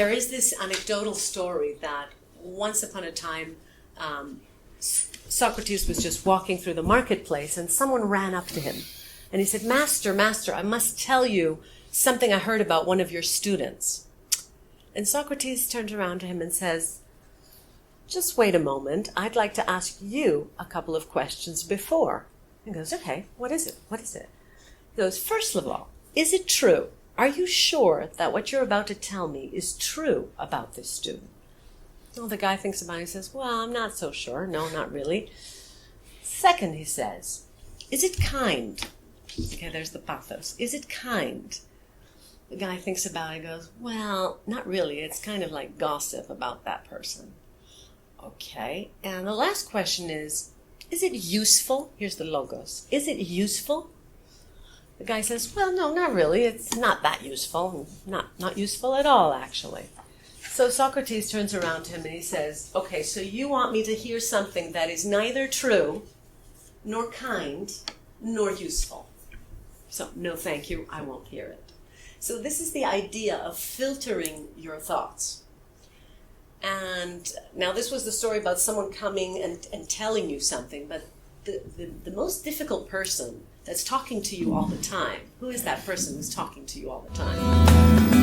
there is this anecdotal story that once upon a time, Socrates was just walking through the marketplace and someone ran up to him. And he said, "Master, master, I must tell you something I heard about one of your students." And Socrates turns around to him and says, "Just wait a moment. I'd like to ask you a couple of questions before." He goes, "Okay, what is it? What is it?" He goes, "First of all, is it true? Are you sure that what you're about to tell me is true about this student?" Well, the guy thinks about it and says, "Well, I'm not so sure. No, not really." Second, he says, "Is it kind?" Okay, there's the pathos. "Is it kind?" The guy thinks about it and goes, "Well, not really. It's kind of like gossip about that person." Okay, and the last question is it useful? Here's the logos. Is it useful? The guy says, "Well, no, not really. It's not that useful. Not useful at all, actually." So Socrates turns around to him and he says, "Okay, so you want me to hear something that is neither true, nor kind, nor useful. So, no thank you, I won't hear it." So this is the idea of filtering your thoughts. And now this was the story about someone coming and telling you something, but the most difficult person that's talking to you all the time, who is that person who's talking to you all the time?